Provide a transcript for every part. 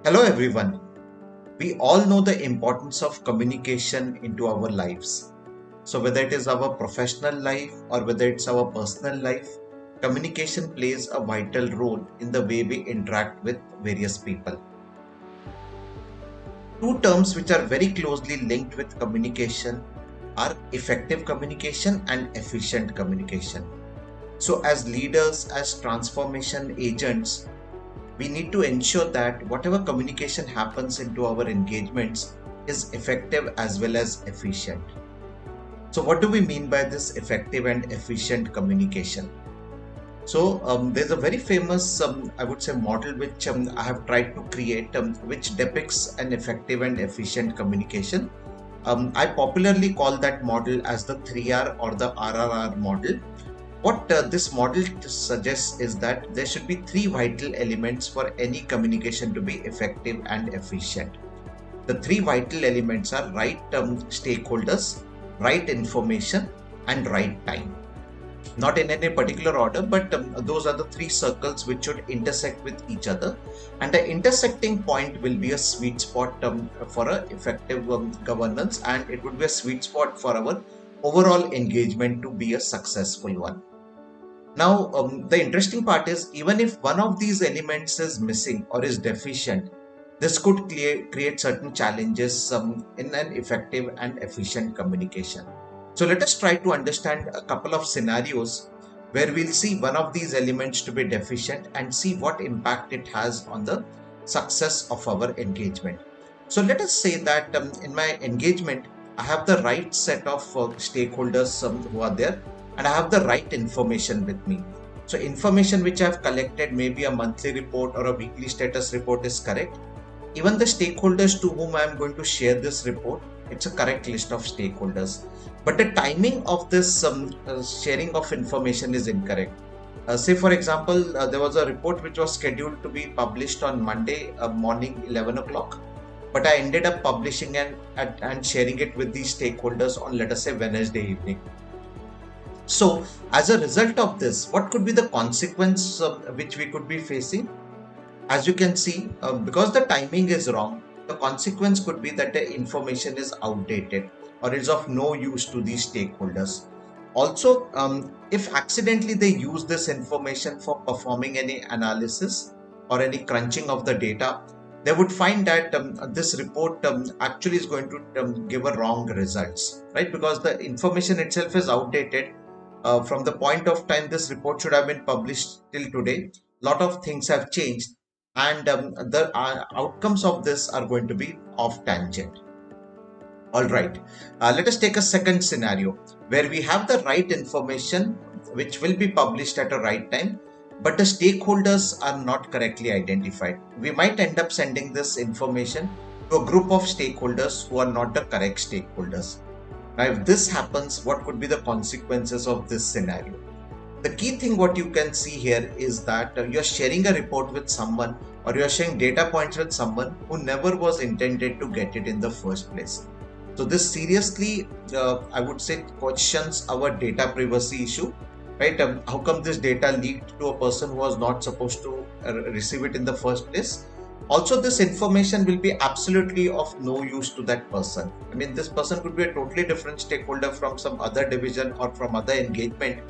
Hello everyone. We all know the importance of communication into our lives. So whether it is our professional life or whether it's our personal life, communication plays a vital role in the way we interact with various people. Two terms which are very closely linked with communication are effective communication and efficient communication. So as leaders, as transformation agents, we need to ensure that whatever communication happens into our engagements is effective as well as efficient. So, what do we mean by this effective and efficient communication? So, there's a very famous, I would say, model which I have tried to create, which depicts an effective and efficient communication. I popularly call that model as the 3R or the RRR model. What this model suggests is that there should be three vital elements for any communication to be effective and efficient. The three vital elements are right stakeholders, right information, and right time. Not in any particular order, but those are the three circles which should intersect with each other. And the intersecting point will be a sweet spot for a effective governance, and it would be a sweet spot for our overall engagement to be a successful one. Now, the interesting part is even if one of these elements is missing or is deficient, this could create certain challenges in an effective and efficient communication. So, let us try to understand a couple of scenarios where we'll see one of these elements to be deficient and see what impact it has on the success of our engagement. So, let us say that in my engagement, I have the right set of stakeholders who are there, and I have the right information with me. So information which I have collected, maybe a monthly report or a weekly status report, is correct. Even the stakeholders to whom I am going to share this report, it's a correct list of stakeholders. But the timing of this sharing of information is incorrect. Say for example, there was a report which was scheduled to be published on Monday morning 11 o'clock. But I ended up publishing and sharing it with these stakeholders on, let us say, Wednesday evening. So, as a result of this, what could be the consequence which we could be facing? As you can see, because the timing is wrong, the consequence could be that the information is outdated or is of no use to these stakeholders. Also, if accidentally they use this information for performing any analysis or any crunching of the data, they would find that this report actually is going to give a wrong results, right? Because the information itself is outdated. From the point of time this report should have been published till today, lot of things have changed, and the outcomes of this are going to be off tangent. All right, let us take a second scenario where we have the right information which will be published at a right time, but the stakeholders are not correctly identified. We might end up sending this information to a group of stakeholders who are not the correct stakeholders. Now, if this happens, what could be the consequences of this scenario? The key thing what you can see here is that you're sharing a report with someone or you're sharing data points with someone who never was intended to get it in the first place. So this seriously, I would say, questions our data privacy issue, right? How come this data leaked to a person who was not supposed to receive it in the first place? Also, this information will be absolutely of no use to that person. I mean, this person could be a totally different stakeholder from some other division or from other engagement,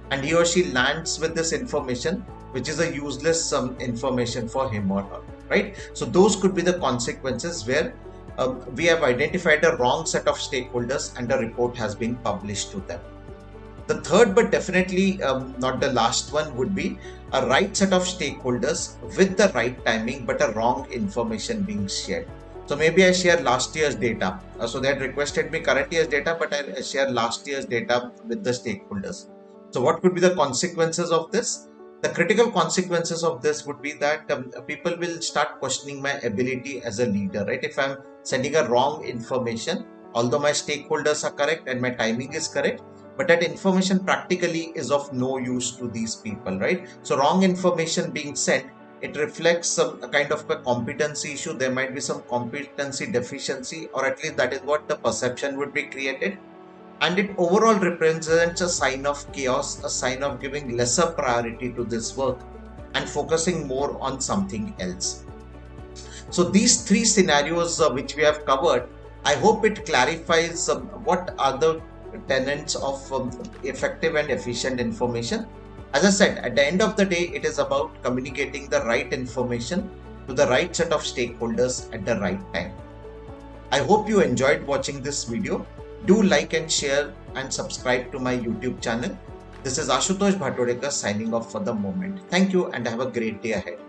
and he or she lands with this information, which is a useless information for him or her, right? So those could be the consequences where we have identified a wrong set of stakeholders and a report has been published to them. The third, but definitely not the last one, would be a right set of stakeholders with the right timing, but a wrong information being shared. So maybe I share last year's data. So they had requested me current year's data, but I share last year's data with the stakeholders. So what could be the consequences of this? The critical consequences of this would be that people will start questioning my ability as a leader, right? If I'm sending a wrong information, although my stakeholders are correct and my timing is correct, but that information practically is of no use to these people, right? So wrong information being sent, it reflects some kind of a competency issue. There might be some competency deficiency, or at least that is what the perception would be created. And it overall represents a sign of chaos, a sign of giving lesser priority to this work and focusing more on something else. So these three scenarios which we have covered, I hope it clarifies what are the tenets of effective and efficient information. As I said, at the end of the day, it is about communicating the right information to the right set of stakeholders at the right time. I hope you enjoyed watching this video. Do like and share and subscribe to my YouTube channel. This is Ashutosh Bhatodekar signing off for the moment. Thank you and have a great day ahead.